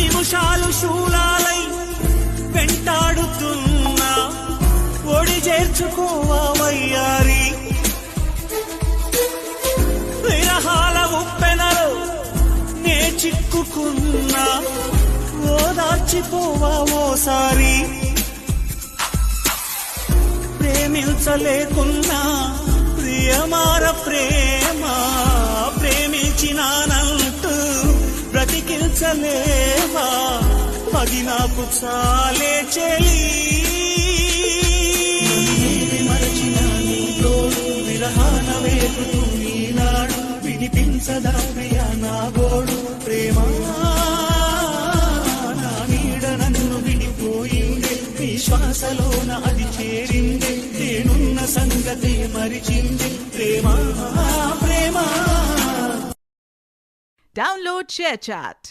నిమిషాలు శూలాలై వెంటాడుతున్నా ఒడి చేర్చుకోవా వయ్యారి విరహాల ఉప్పెనలో నే చిక్కుకున్నా ఓదార్చిపోవా ఓసారి ప్రేమించలేకున్నా ప్రియమార ప్రేమ ప్రేమించినానంటూ బ్రతికించలేవా అది నాకు చాలే చెలి మరచిన నీ తోడు విరహాన వేగుతూ ఈనాడు వినిపించదా ప్రియా నా గోడు ప్రేమ నా నీడ నన్ను విడిపోయింది విశ్వాసలోన అది చేరింది నేనున్న సంగతి మరిచింది ప్రేమ ప్రేమ. Download ShareChat.